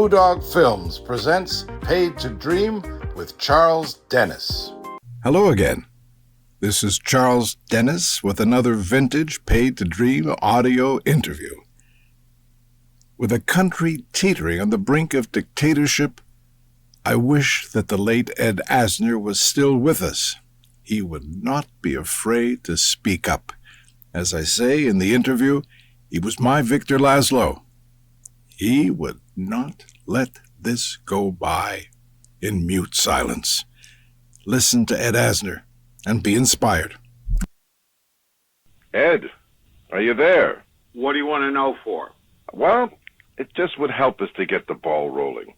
Blue Dog Films presents Paid to Dream with Charles Dennis. Hello again. This is Charles Dennis with another vintage Paid to Dream audio interview. With a country teetering on the brink of dictatorship, I wish that the late Ed Asner was still with us. He would not be afraid to speak up. As I say in the interview, he was my Victor Laszlo. He would not let this go by in mute silence. Listen to Ed Asner and be inspired. Ed, are you there? What do you want to know for? Well, it just would help us to get the ball rolling.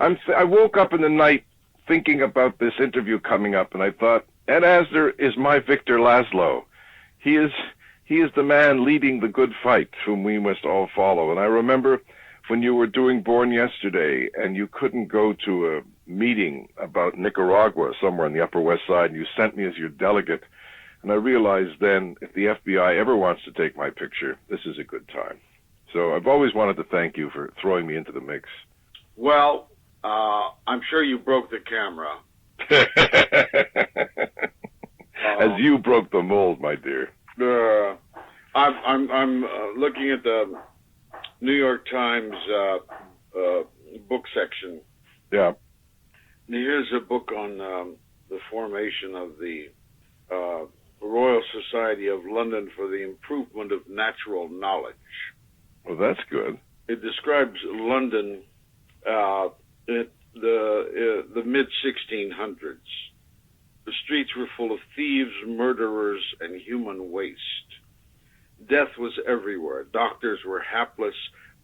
I woke up in the night thinking about this interview coming up, and I thought, Ed Asner is my Victor Laszlo. He is the man leading the good fight whom we must all follow. And I remember when you were doing Born Yesterday and you couldn't go to a meeting about Nicaragua somewhere on the Upper West Side, and you sent me as your delegate, and I realized then if the FBI ever wants to take my picture, this is a good time. So I've always wanted to thank you for throwing me into the mix. Well, I'm sure you broke the camera. As you broke the mold, my dear. I'm looking at the New York Times book section. Yeah. And here's a book on the formation of the Royal Society of London for the Improvement of Natural Knowledge. Well, that's good. It describes London in the mid-1600s. The streets were full of thieves, murderers, and human waste. Death was everywhere. Doctors were hapless.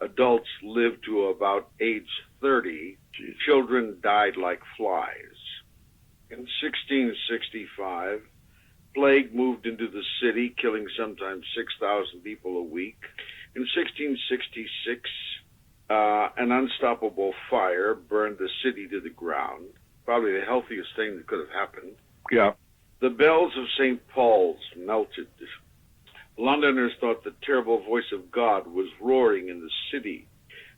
Adults lived to about age 30. Children died like flies. In 1665, plague moved into the city, killing sometimes 6,000 people a week. In 1666, an unstoppable fire burned the city to the ground. Probably the healthiest thing that could have happened. Yeah. The bells of St. Paul's melted. Londoners thought the terrible voice of God was roaring in the city,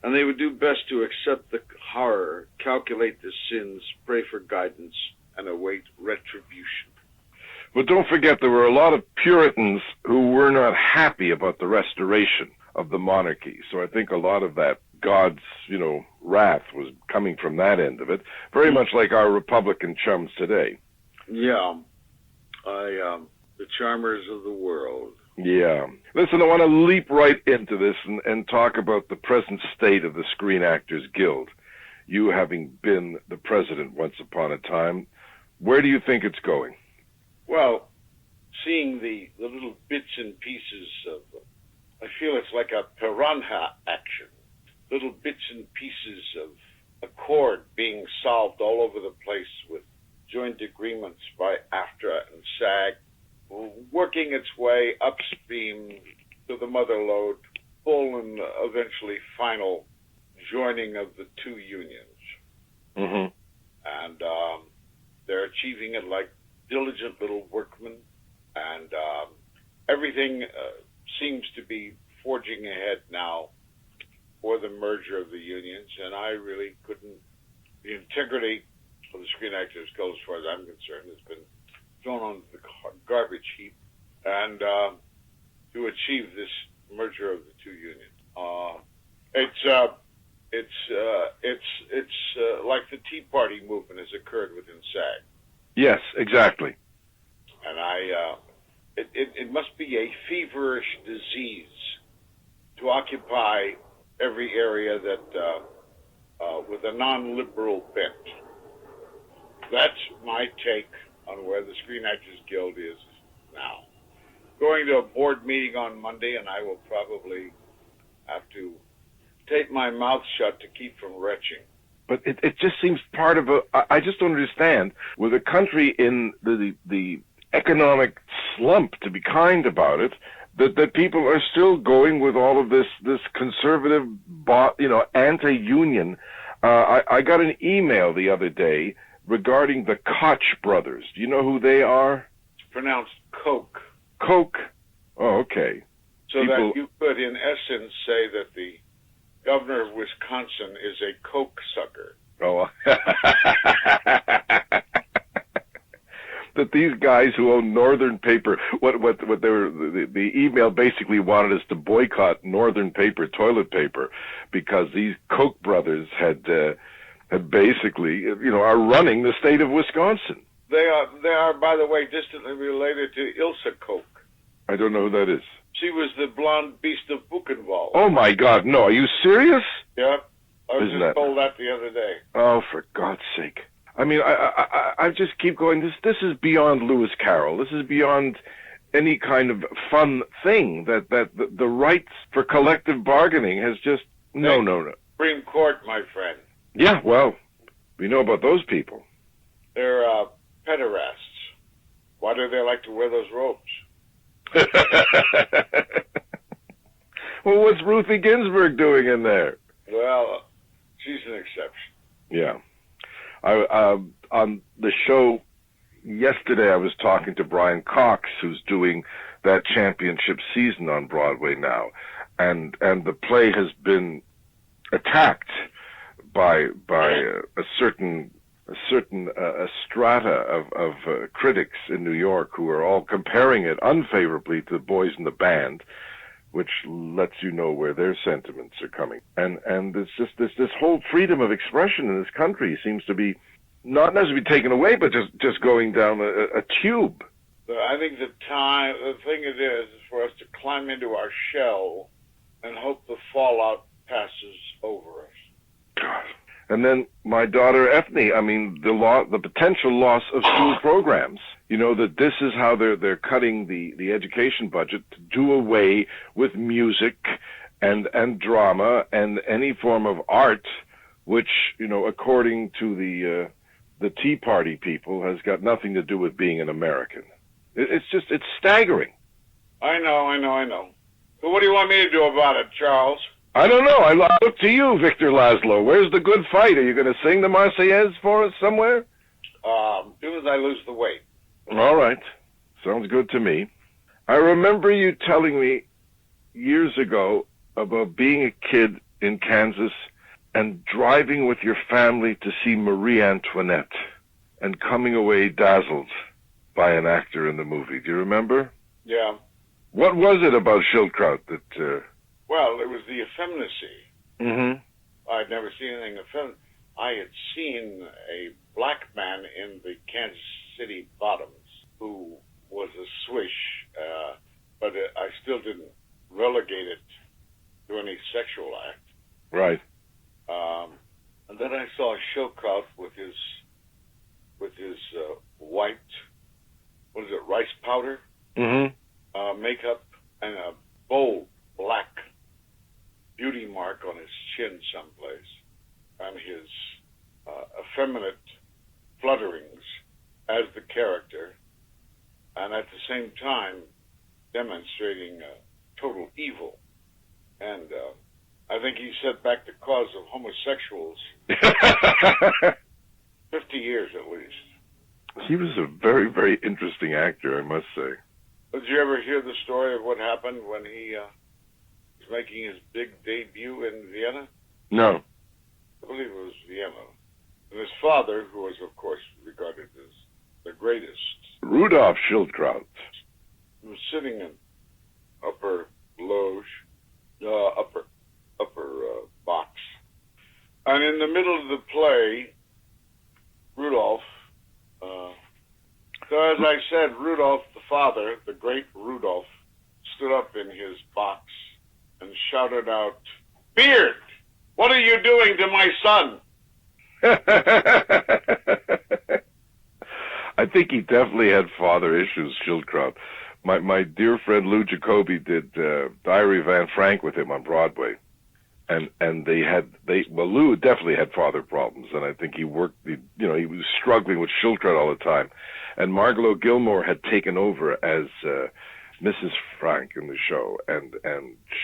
and they would do best to accept the horror, calculate the sins, pray for guidance, and await retribution. But don't forget, there were a lot of Puritans who were not happy about the restoration of the monarchy. So I think a lot of that God's, wrath was coming from that end of it, very much like our Republican chums today. Yeah. The charmers of the world. Yeah. Listen, I want to leap right into this and talk about the present state of the Screen Actors Guild. You having been the president once upon a time, where do you think it's going? Well, seeing the little bits and pieces of, I feel it's like a piranha action. Little bits and pieces of accord being solved all over the place with joint agreements by AFTRA and SAG, working its way upstream to the mother lode, full and eventually final joining of the two unions. Mm-hmm. And they're achieving it like diligent little workmen, and everything seems to be forging ahead now for the merger of the unions, and I really couldn't. The integrity of the Screen Actors Guild, as far as I'm concerned, has been thrown on the garbage heap, and to achieve this merger of the two unions, it's like the Tea Party movement has occurred within SAG. Yes, exactly. And it must be a feverish disease to occupy every area that with a non-liberal bent. That's my take on where the Screen Actors Guild is now. Going to a board meeting on Monday, and I will probably have to tape my mouth shut to keep from retching. But it just seems part of I just don't understand. With a country in the economic slump, to be kind about it, that people are still going with all of this conservative, anti-union. I got an email the other day regarding the Koch brothers. Do you know who they are? It's pronounced Coke. Coke? Oh, okay. So that you could, in essence, say that the governor of Wisconsin is a coke sucker. Oh. That these guys who own Northern Paper, what they were, the email basically wanted us to boycott Northern Paper toilet paper because these Koch brothers had basically, are running the state of Wisconsin. They are, by the way, distantly related to Ilse Koch. I don't know who that is. She was the blonde beast of Buchenwald. Oh my God, no! Are you serious? Yeah, I was Isn't just told that the other day. Oh, for God's sake! I mean, I just keep going. This is beyond Lewis Carroll. This is beyond any kind of fun thing. That the rights for collective bargaining has just no. Supreme Court, my friend. Yeah, well, we know about those people. They're pederasts. Why do they like to wear those robes? Well, what's Ruthie Ginsburg doing in there? Well, she's an exception. Yeah. On the show yesterday, I was talking to Brian Cox, who's doing that championship season on Broadway now, and the play has been attacked by a certain strata of critics in New York who are all comparing it unfavorably to the Boys in the Band, which lets you know where their sentiments are coming. And it's just this whole freedom of expression in this country seems to be not necessarily taken away, but just going down a tube. I think the thing it is for us to climb into our shell and hope the fallout passes over us. God. And then my daughter Ethne, I mean, the potential loss of school programs. That this is how they're cutting the education budget to do away with music and drama and any form of art, which, according to the Tea Party people, has got nothing to do with being an American. It's staggering. I know. So what do you want me to do about it, Charles? I don't know. I look to you, Victor Laszlo. Where's the good fight? Are you going to sing the Marseillaise for us somewhere? As soon as I lose the weight. All right. Sounds good to me. I remember you telling me years ago about being a kid in Kansas and driving with your family to see Marie Antoinette and coming away dazzled by an actor in the movie. Do you remember? Yeah. What was it about Schildkraut that... Well, it was the effeminacy. Mm-hmm. I'd never seen anything effeminate. I had seen a black man in the Kansas City Bottoms who was a swish, but I still didn't relegate it to any sexual act. Right. And then I saw Schildkraut with his white, what is it, rice powder? Mm-hmm. Makeup and a bold black beauty mark on his chin someplace, and his effeminate flutterings as the character, and at the same time demonstrating total evil. And I think he set back the cause of homosexuals 50 years at least. He was a very, very interesting actor, I must say. Did you ever hear the story of what happened when he was making his big debut in Vienna? No. I believe it was Vienna. And his father, who was, of course, regarded as the greatest, Rudolf Schildkraut, was sitting in upper loge, upper box. And in the middle of the play, Rudolph, so as I said, Rudolph, the father, the great Rudolph, stood up in his box and shouted out, "Beard, what are you doing to my son?" I think he definitely had father issues, Schildkraut. My dear friend Lou Jacoby did Diary of Anne Frank with him on Broadway. And Lou definitely had father problems, and I think he was struggling with Schildkraut all the time. And Margot Gilmore had taken over as Mrs. Frank in the show, and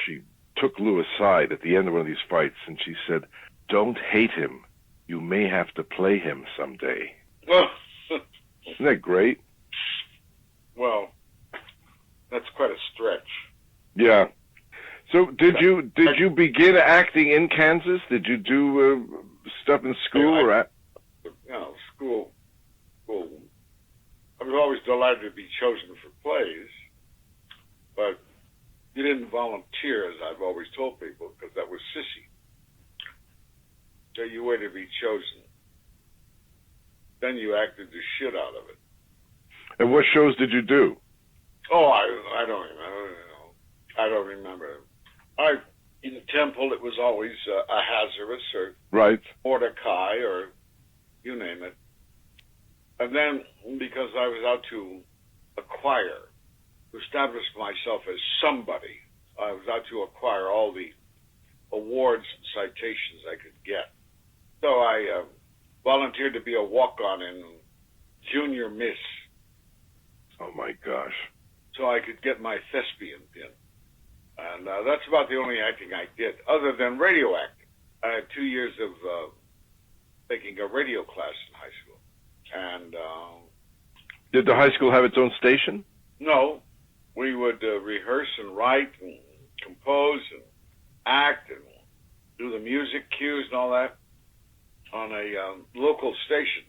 she took Lou aside at the end of one of these fights, and she said, "Don't hate him. You may have to play him someday." Isn't that great? Well, that's quite a stretch. Yeah. So did you begin acting in Kansas? Did you do stuff in school or at? School. I was always delighted to be chosen for plays, but you didn't volunteer, as I've always told people, because that was sissy. So you waited to be chosen. Then you acted the shit out of it. And what shows did you do? Oh, I don't remember. I don't remember. In Temple, it was always Ahasuerus or Right. Mordecai or you name it. And then, because I was out to acquire, to establish myself as somebody, I was out to acquire all the awards and citations I could get. So I volunteered to be a walk-on in Junior Miss. Oh, my gosh. So I could get my thespian pin. And that's about the only acting I did, other than radio acting. I had 2 years of taking a radio class in high school. And did the high school have its own station? No. We would rehearse and write and compose and act and do the music cues and all that on a local station.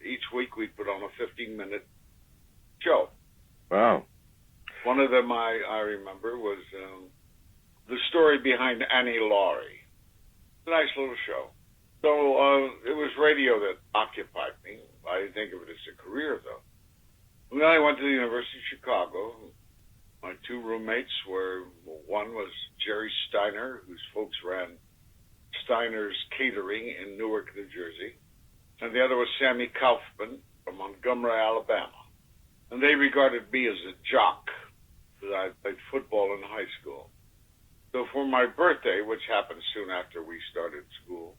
Each week we'd put on a 15-minute show. Wow. One of them I remember was the story behind Annie Laurie. It's a nice little show. So it was radio that occupied me. I didn't think of it as a career, though. And then I went to the University of Chicago. My two roommates were, one was Jerry Steiner, whose folks ran Steiner's Catering in Newark, New Jersey. And the other was Sammy Kaufman from Montgomery, Alabama. And they regarded me as a jock, because I played football in high school. So for my birthday, which happened soon after we started school,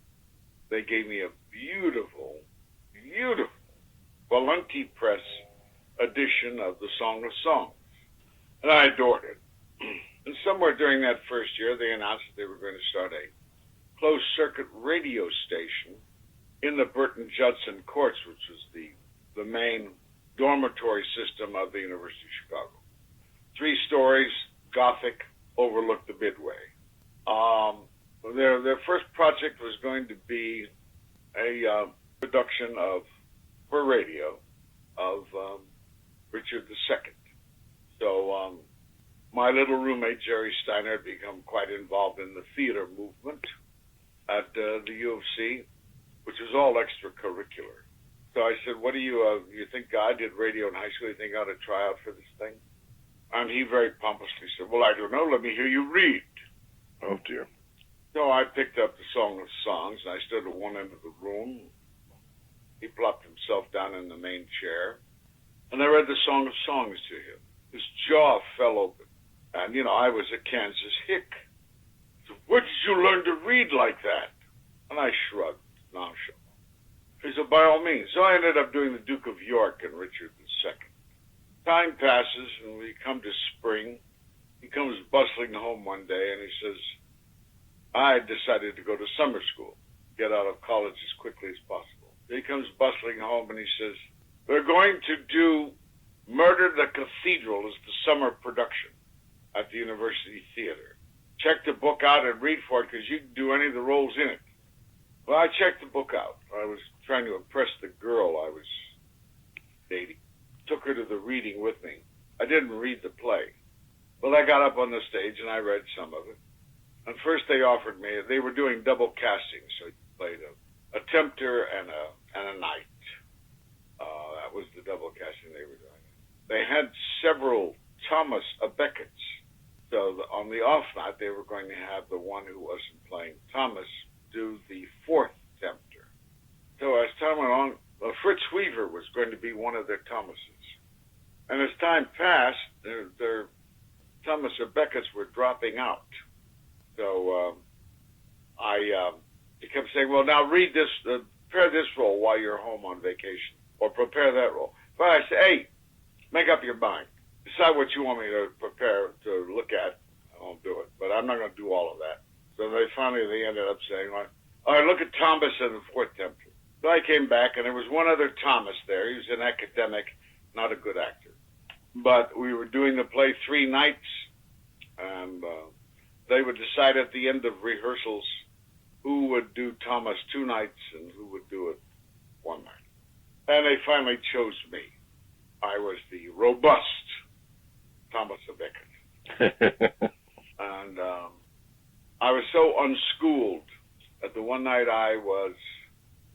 they gave me a beautiful, beautiful Valenti Press edition of the Song of Songs. And I adored it. And somewhere during that first year, they announced that they were going to start a closed-circuit radio station in the Burton-Judson Courts, which was the main dormitory system of the University of Chicago. 3 stories, Gothic, overlooked the Midway. Their first project was going to be a production for radio of Richard II. So my little roommate, Jerry Steiner, had become quite involved in the theater movement at the U of C, which was all extracurricular. So I said, what do you think I did radio in high school? You think I ought to try out for this thing? And he very pompously said, well, I don't know. Let me hear you read. Oh, dear. So I picked up the Song of Songs, and I stood at one end of the room. He plopped himself down in the main chair, and I read the Song of Songs to him. His jaw fell open. And, I was a Kansas hick. So where did you learn to read like that? And I shrugged, nonchalant. He said, by all means. So I ended up doing the Duke of York and Richard II. Time passes, and we come to spring. He comes bustling home one day, and he says, I decided to go to summer school, get out of college as quickly as possible. He comes bustling home, and he says, they're going to do Murder the Cathedral as the summer production at the University Theater. Check the book out and read for it, because you can do any of the roles in it. Well, I checked the book out. I was trying to impress the girl I was dating. Took her to the reading with me. I didn't read the play. Well, I got up on the stage and I read some of it. And first they offered me, they were doing double casting, so I played a tempter and a knight. That was the double casting they were doing. They had several Thomas à Beckets. So on the off night, they were going to have the one who wasn't playing Thomas do the 4th tempter. So as time went on, Fritz Weaver was going to be one of their Thomases. And as time passed, their Thomas à Beckets were dropping out. So he kept saying, well, now read this, prepare this role while you're home on vacation, or prepare that role. But I said, hey, make up your mind. Decide what you want me to prepare to look at. I won't do it, but I'm not going to do all of that. So they ended up saying, all right, look at Thomas and the 4th tempter. So I came back, and there was one other Thomas there. He was an academic, not a good actor. But we were doing the play 3 nights, and they would decide at the end of rehearsals who would do Thomas 2 nights and who would do it 1 night. And they finally chose me. I was the robust Thomas a Beckett. And I was so unschooled that the one night I was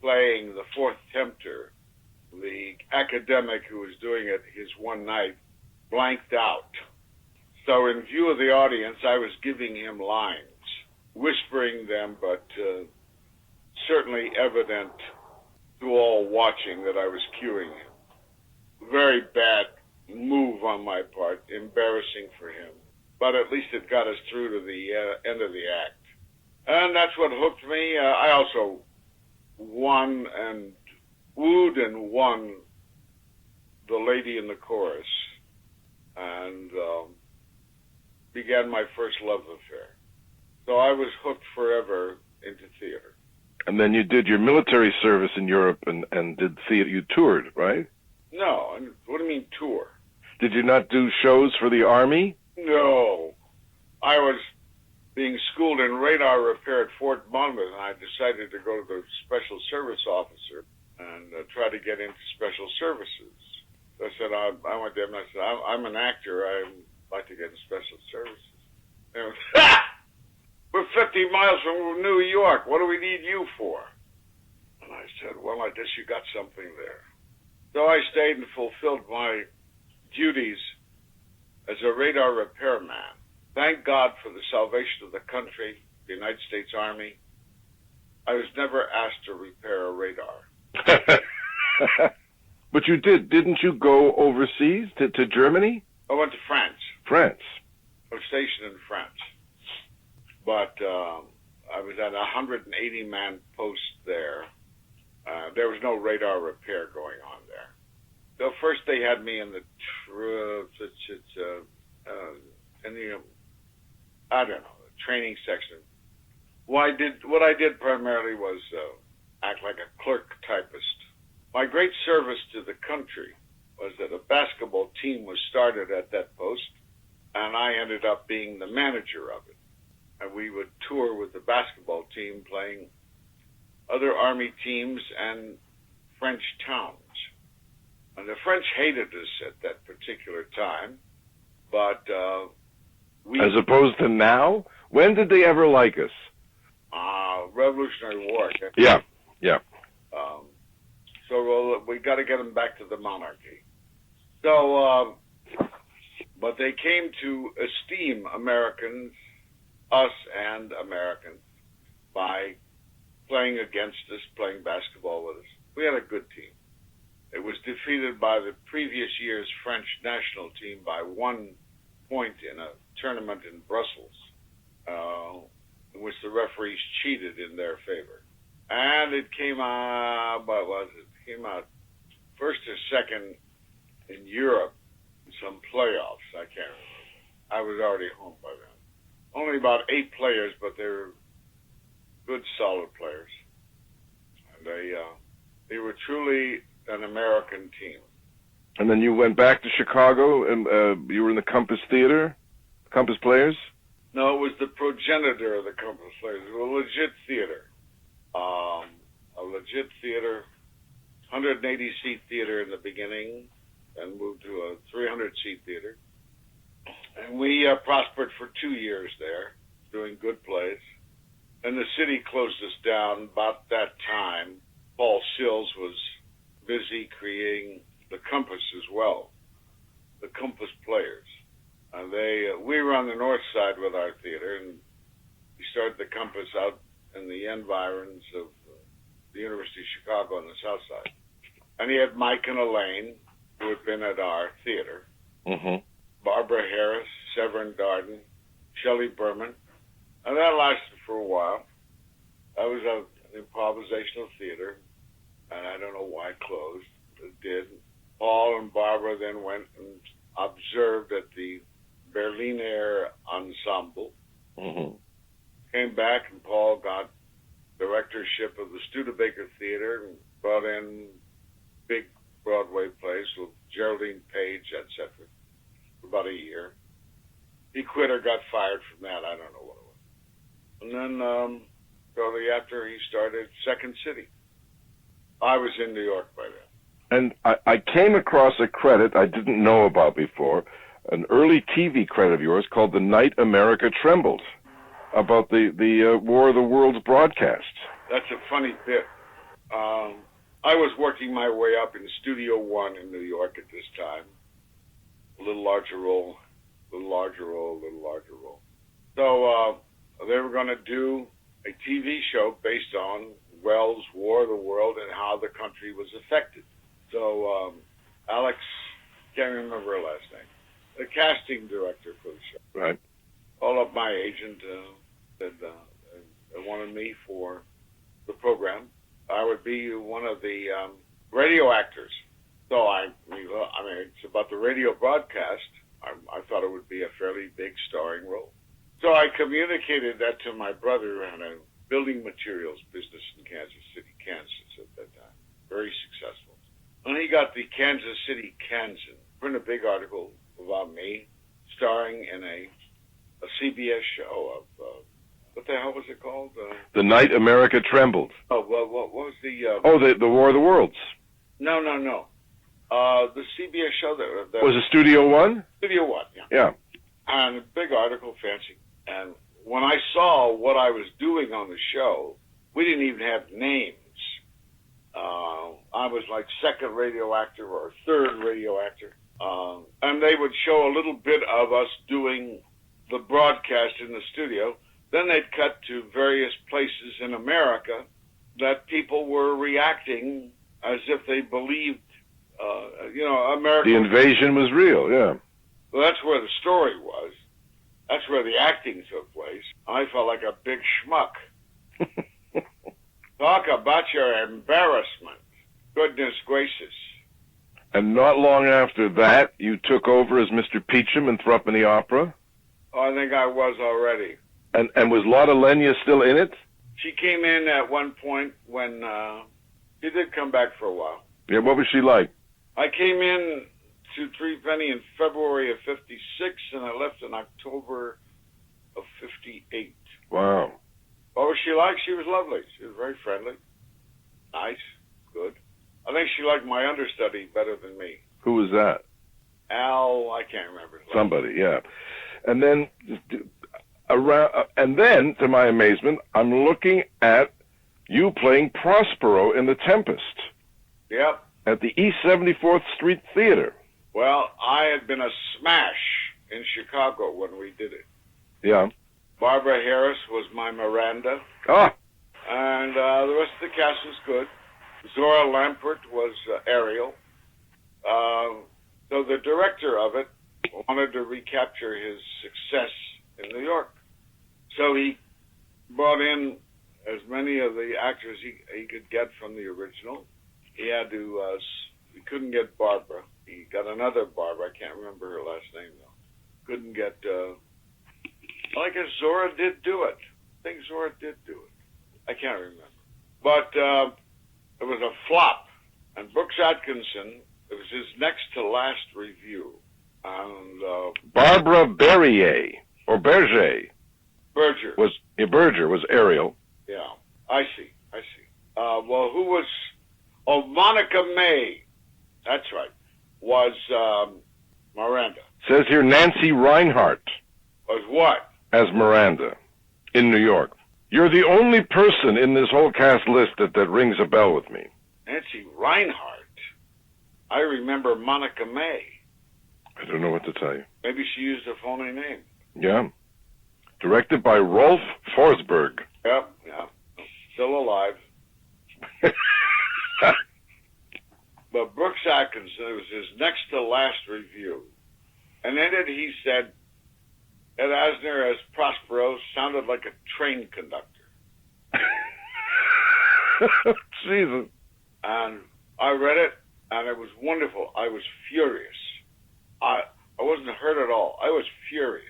playing the fourth tempter, the academic who was doing it his one night blanked out. So in view of the audience, I was giving him lines, whispering them, but certainly evident to all watching that I was cueing him. Very bad move on my part, embarrassing for him. But at least it got us through to the end of the act. And that's what hooked me. I also won and wooed and won the lady in the chorus, and began my first love affair. So I was hooked forever into theater. And then you did your military service in Europe and did theater. You toured, right? No, what do you mean tour? Did you not do shows for the Army? No. I was being schooled in radar repair at Fort Monmouth, and I decided to go to the special service officer and try to get into special services. So I said, I went there and I said, I'm an actor. I'd like to get into special services. And it was, we're 50 miles from New York. What do we need you for? And I said, well, I guess you got something there. So I stayed and fulfilled my duties as a radar repairman. Thank God for the salvation of the country, the United States Army. I was never asked to repair a radar. But you did. Didn't you go overseas to Germany? I went to France. France. I was stationed in France. But I was at a 180-man post there. There was no radar repair going on there. So first they had me in the I don't know, the training section. What I did primarily was act like a clerk typist. My great service to the country was that a basketball team was started at that post, and I ended up being the manager of it. And we would tour with the basketball team playing other Army teams and French towns. And the French hated us at that particular time, but As opposed to now? When did they ever like us? Revolutionary War. Yeah. So we got to get them back to the monarchy. So, but they came to esteem Americans, us and Americans, by playing against us, playing basketball with us. We had a good team. It was defeated by the previous year's French national team by 1 point in a tournament in Brussels, in which the referees cheated in their favor. And it came out, what was it? It came out first or second in Europe in some playoffs. I can't remember. I was already home by then. Only about 8 players, but they were good, solid players. And they were truly an American team. And then you went back to Chicago, and you were in the Compass Theater? Compass Players? No, it was the progenitor of the Compass Players. It was a legit theater. A legit theater, 180-seat theater in the beginning, and moved to a 300-seat theater. And we prospered for 2 years there, doing good plays. And the city closed us down about that time. Paul Sills was busy creating the Compass as well, the Compass Players. And we were on the north side with our theater, and we started the Compass out in the environs of the University of Chicago on the south side. And he had Mike and Elaine, who had been at our theater, Barbara Harris, Severin Darden, Shelley Berman, and that lasted for a while. That was an improvisational theater, and I don't know why it closed. It did. Paul and Barbara then went and observed at the Berliner Ensemble. Came back, and Paul got directorship of the Studebaker Theater and brought in big Broadway plays with Geraldine Page, etc. for about a year. he quit or got fired from that. I don't know what it was. And then shortly after, he started Second City. I was in New York by then. And I came across a credit I didn't know about before, an early TV credit of yours called The Night America Trembled, about the War of the Worlds broadcast. That's a funny bit. I was working my way up in Studio One in New York at this time. A little larger role, a little larger role, a little larger role. So they were going to do a TV show based on Wells' War of the World and how the country was affected. So Alex, can't remember her last name, the casting director for the show. Right. Called up my agent, said they wanted me for the program. I would be one of the radio actors. So I mean, it's about the radio broadcast. I thought it would be a fairly big starring role. So I communicated that to my brother who had a building materials business in Kansas City, Kansas at that time. Very successful. And he got the Kansas City Kansan, printed a big article about me, starring in a CBS show of, what the hell was it called? The Night America Trembled. Oh, well, what was the... the War of the Worlds. No. The CBS show that Was it Studio One? Studio One, yeah. Yeah. And a big article, fancy. And when I saw what I was doing on the show, we didn't even have names. I was like second radio actor or third radio actor. And they would show a little bit of us doing the broadcast in the studio. Then they'd cut to various places in America that people were reacting as if they believed, America. The invasion was real, yeah. Well, that's where the story was. That's where the acting took place. I felt like a big schmuck. Talk about your embarrassment. Goodness gracious. And not long after that, you took over as Mr. Peachum in Threepenny Opera? Oh, I think I was already. And was Lotta Lenya still in it? She came in at one point when she did come back for a while. Yeah, what was she like? I came in to Threepenny in February of 56, and I left in October of 58. Wow. What was she like? She was lovely. She was very friendly. Nice. Good. I think she liked my understudy better than me. Who was that? Al, I can't remember. Somebody, yeah. And then, to my amazement, I'm looking at you playing Prospero in The Tempest. Yep. At the East 74th Street Theater. Well, I had been a smash in Chicago when we did it. Yeah. Barbara Harris was my Miranda. Ah. And the rest of the cast was good. Zora Lampert was Ariel. So the director of it wanted to recapture his success in New York. So he brought in as many of the actors he could get from the original. He had to, he couldn't get Barbara. He got another Barbara. I can't remember her last name, though. Couldn't get, I guess Zora did do it. I think Zora did do it. I can't remember. But it was a flop. And Brooks Atkinson, it was his next to last review. And Barbara Berger, or Berger. Berger. Berger was Ariel. Yeah, I see. Well, who was... Oh, Monica May. That's right. Was Miranda. Says here Nancy Reinhardt. Was what? As Miranda in New York. You're the only person in this whole cast list that rings a bell with me. Nancy Reinhardt? I remember Monica May. I don't know what to tell you. Maybe she used a phony name. Yeah. Directed by Rolf Forsberg. Yep, yeah. Still alive. But Brooks Atkinson, it was his next to last review. And in it he said, Ed Asner as Prospero sounded like a train conductor. Jesus. And I read it, and it was wonderful. I was furious. I wasn't hurt at all. I was furious.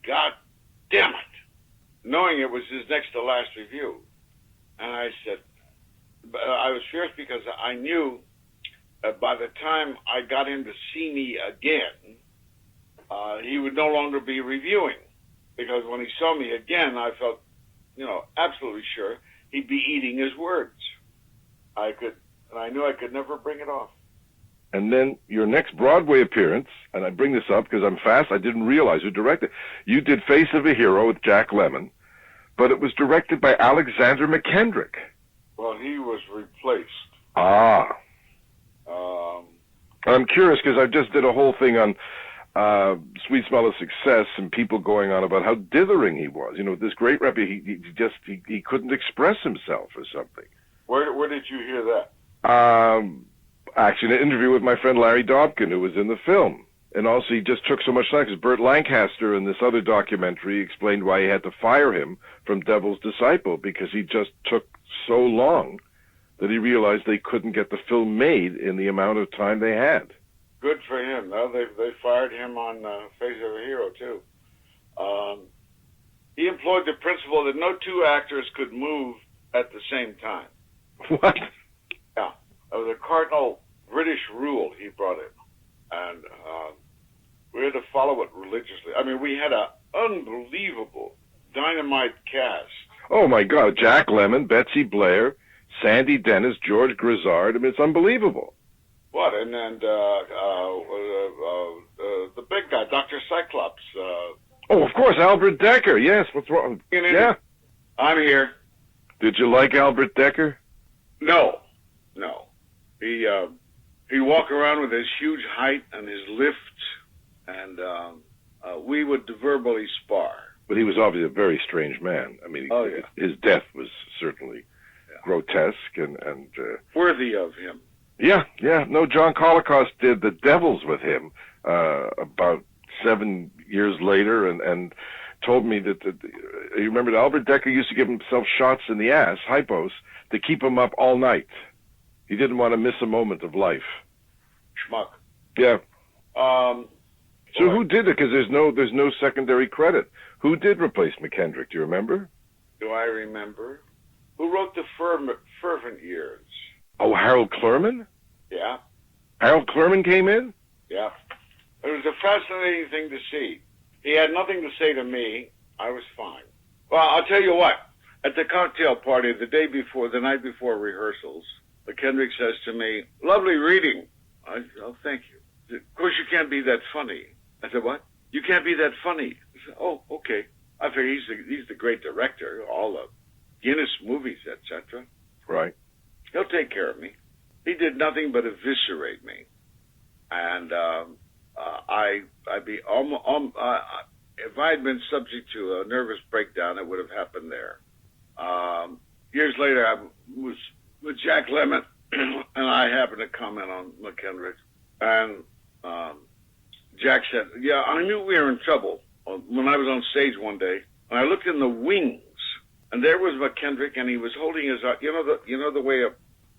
God damn it. Knowing it was his next to last review. And I said, I was furious because I knew that by the time I got him to see me again, he would no longer be reviewing, because when he saw me again, I felt, absolutely sure he'd be eating his words. I knew I could never bring it off. And then your next Broadway appearance, and I bring this up because I'm fast, I didn't realize who directed. You did Face of a Hero with Jack Lemmon, but it was directed by Alexander McKendrick. Well, he was replaced. Ah. I'm curious because I just did a whole thing on Sweet Smell of Success and people going on about how dithering he was. This great rep, he couldn't express himself or something. Where did you hear that? Actually, an interview with my friend Larry Dobkin, who was in the film. And also, he just took so much time because Burt Lancaster in this other documentary explained why he had to fire him from Devil's Disciple, because he just took so long that he realized they couldn't get the film made in the amount of time they had. Good for him. No, they fired him on Face of a Hero, too. He employed the principle that no two actors could move at the same time. What? Yeah. It was a cardinal British rule he brought in. And we had to follow it religiously. I mean, we had an unbelievable dynamite cast. Oh, my God. Jack Lemmon, Betsy Blair, Sandy Dennis, George Grizzard. I mean, it's unbelievable. What? And the big guy, Dr. Cyclops. Oh, of course, Albert Decker. Yes, what's wrong? Yeah. I'm here. Did you like Albert Decker? No. He'd walk around with his huge height and his lift, and we would verbally spar. But he was obviously a very strange man. I mean, his death was certainly grotesque and worthy of him. Yeah. No, John Holocaust did The Devils with him about 7 years later, and told me that you remember that Albert Decker used to give himself shots in the ass, hypos, to keep him up all night. He didn't want to miss a moment of life. Schmuck. Yeah. So who did it? Because there's no secondary credit. Who did replace McKendrick? Do you remember? Do I remember? Who wrote the Fervent Years? Oh, Harold Clurman? Yeah. Harold Clurman came in? Yeah. It was a fascinating thing to see. He had nothing to say to me. I was fine. Well, I'll tell you what. At the cocktail party the night before rehearsals, McKendrick says to me, "Lovely reading." I said, "Oh, thank you." Of course, you can't be that funny. I said, "What?" "You can't be that funny." I said, "Oh, okay." I figure he's the great director, all the Guinness movies, etc. Right. He'll take care of me. He did nothing but eviscerate me, and if I had been subject to a nervous breakdown, it would have happened there. Years later, I was with Jack Lemmon, and I happened to comment on McKendrick, and Jack said, "Yeah, I knew we were in trouble when I was on stage one day, and I looked in the wings, and there was McKendrick, and he was holding his, the way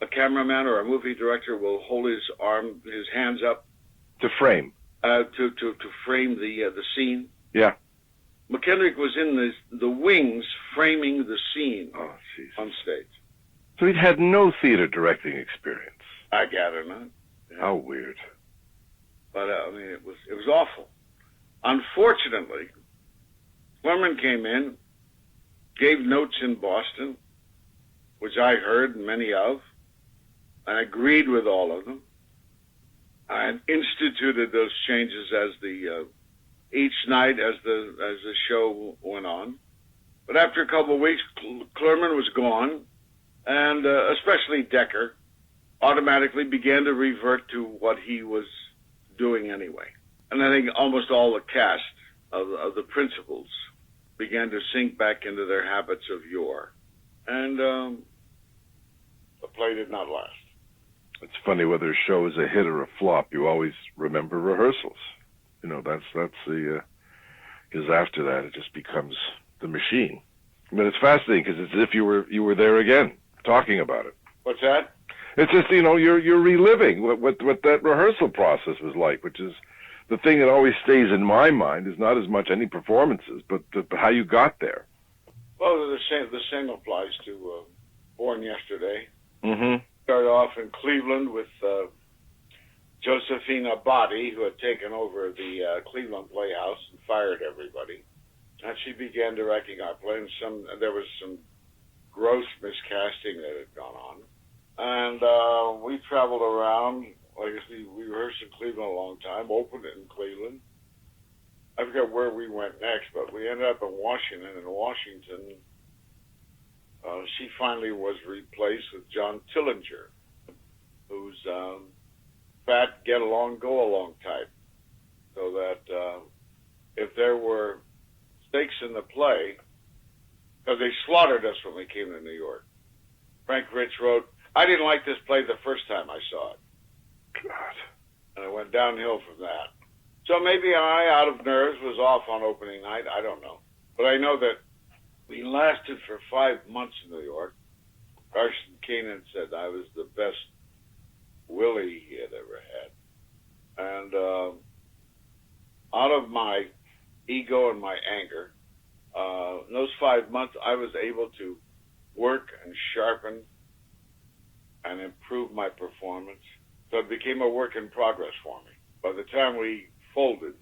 a cameraman or a movie director will hold his hands up to frame, to frame the scene." Yeah. McKendrick was in the wings framing the scene on stage. So he'd had no theater directing experience. I gather not. Yeah. How weird. But it was awful. Unfortunately, Clurman came in, gave notes in Boston, which I heard many of, and agreed with all of them, and instituted those changes as each night as the show went on. But after a couple of weeks, Clurman was gone, and especially Decker automatically began to revert to what he was doing anyway. And I think almost all the cast of the principals began to sink back into their habits of yore. And the play did not last. It's funny whether a show is a hit or a flop. You always remember rehearsals. That's the because after that it just becomes the machine. But it's fascinating because it's as if you were there again talking about it. What's that? It's just you're reliving what that rehearsal process was like, which is the thing that always stays in my mind. Is not as much any performances, but how you got there. Well, the same applies to Born Yesterday. Mm-hmm. Started off in Cleveland with Josephina Botti, who had taken over the Cleveland Playhouse and fired everybody. And she began directing our play, and there was some gross miscasting that had gone on. And we traveled around. Like I said, we rehearsed in Cleveland a long time, opened it in Cleveland. I forget where we went next, but we ended up in Washington. In Washington, she finally was replaced with John Tillinger, who's fat, get along, go along type. So that if there were stakes in the play, because they slaughtered us when we came to New York. Frank Rich wrote, I didn't like this play the first time I saw it. God. And it went downhill from that. So maybe I, out of nerves, was off on opening night. I don't know. But I know that we lasted for 5 months in New York. Carson Keenan said I was the best Willie he had ever had. And out of my ego and my anger, in those 5 months, I was able to work and sharpen and improve my performance. So it became a work in progress for me. By the time we folded,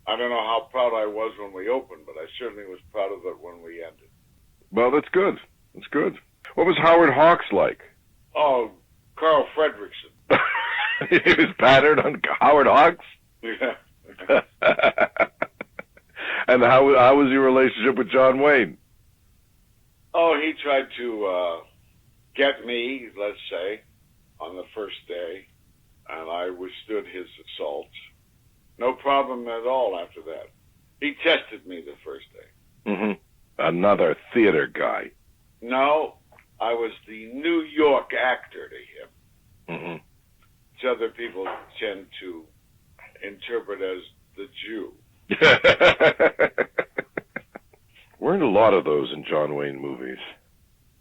I don't know how proud I was when we opened, but I certainly was proud of it when we ended. Well, that's good. That's good. What was Howard Hawks like? Oh, Carl Fredrickson. He was patterned on Howard Hawks? Yeah. And how was your relationship with John Wayne? Oh, he tried to get me, let's say, on the first day, and I withstood his assaults. No problem at all after that. He tested me the first day. Mm-hmm. Another theater guy. No, I was the New York actor to him. Mm-hmm. Which other people tend to interpret as the Jew. Weren't a lot of those in John Wayne movies.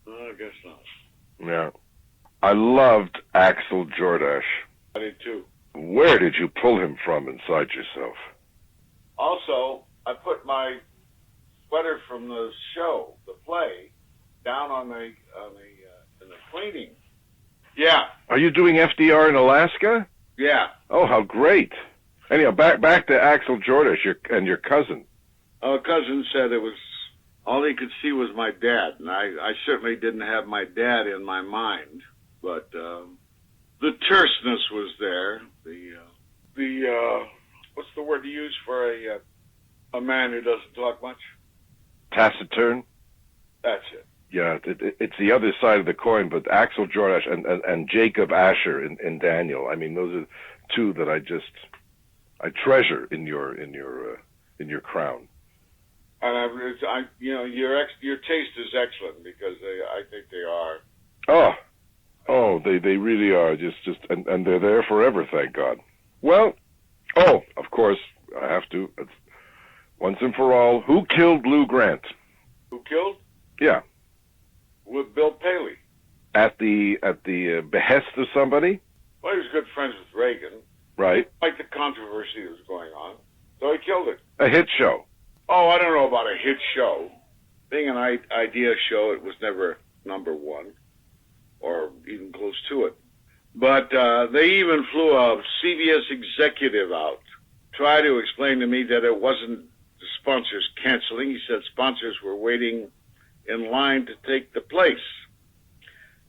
I guess not. Yeah. I loved Axel Jordache. I did too. Where did you pull him from inside yourself? Also, I put my sweater from the show, the play, down on the in the cleaning. Yeah. Are you doing FDR in Alaska? Yeah. Oh, how great! Anyhow, back to Axel Jordache and your cousin. Our cousin said it was all he could see was my dad, and I certainly didn't have my dad in my mind, but the terseness was there. The what's the word you use for a man who doesn't talk much? Taciturn. That's it. Yeah, it's the other side of the coin. But Axel Jordache and Jacob Asher in Daniel. I mean, those are two that I treasure in your crown. And your taste is excellent because I think they Oh, are. they really are. Just and they're there forever. Thank God. Well, of course I have to. It's once and for all. Who killed Lou Grant? Who killed? Yeah. With Bill Paley. At the behest of somebody? Well, he was good friends with Reagan. Right. Like the controversy that was going on. So he killed it. A hit show. Oh, I don't know about a hit show. Being an idea show, it was never number one or even close to it. But they even flew a CBS executive out, try to explain to me that it wasn't the sponsors canceling. He said sponsors were waiting in line to take the place.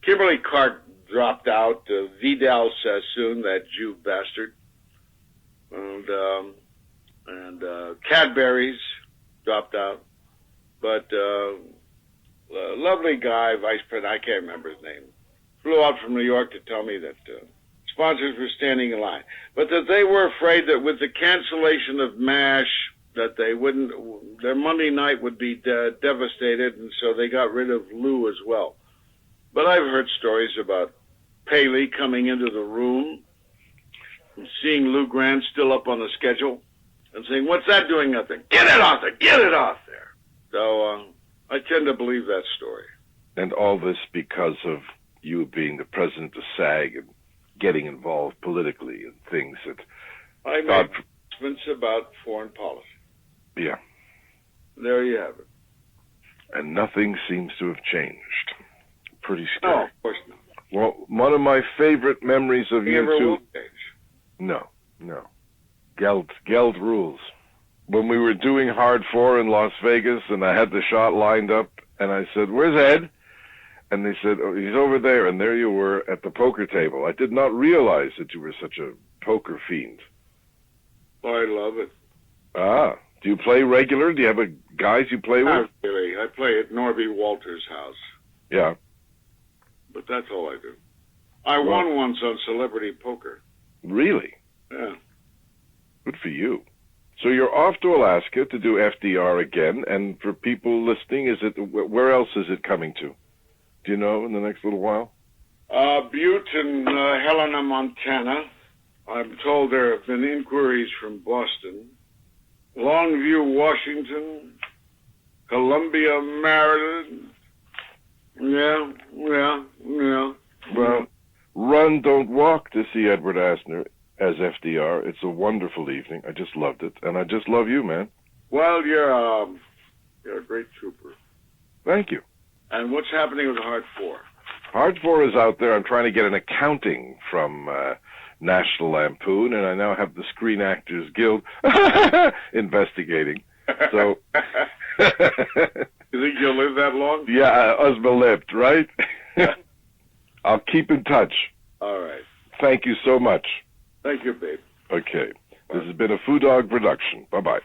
Kimberly Clark dropped out. Vidal Sassoon, that Jew bastard, and Cadbury's dropped out. But lovely guy, vice president, I can't remember his name, flew out from New York to tell me that sponsors were standing in line, but that they were afraid that with the cancellation of MASH, that they wouldn't, their Monday night would be devastated, and so they got rid of Lou as well. But I've heard stories about Paley coming into the room and seeing Lou Grant still up on the schedule and saying, "What's that doing up there? Get it off there! Get it off there!" So I tend to believe that story. And all this because of you being the president of SAG and getting involved politically in things that I made announcements about foreign policy. Yeah. There you have it. And nothing seems to have changed. Pretty scary. No, of course not. Well, one of my favorite memories of you Never two. will change. No. Geld rules. When we were doing Hard 4 in Las Vegas, and I had the shot lined up, and I said, "Where's Ed?" And they said, "Oh, he's over there," and there you were at the poker table. I did not realize that you were such a poker fiend. I love it. Ah, do you play regular? Do you have guys you play with? Not really. I play at Norby Walters' house, Yeah. but that's all I do. I won once on Celebrity Poker. Really? Yeah. Good for you. So you're off to Alaska to do FDR again, and for people listening, where else is it coming to? Do you know in the next little while? Butte and Helena, Montana. I'm told there have been inquiries from Boston. Longview, Washington. Columbia, Maryland. Yeah. Well, run, don't walk to see Edward Asner as FDR. It's a wonderful evening. I just loved it, and I just love you, man. Well, you're a great trooper. Thank you. And what's happening with Hard 4? Hard 4 is out there. I'm trying to get an accounting from National Lampoon, and I now have the Screen Actors Guild investigating. So, you think you'll live that long? Yeah, Uzma lived, right? I'll keep in touch. All right. Thank you so much. Thank you, babe. Okay. This has been a Foo Dog production. Bye-bye.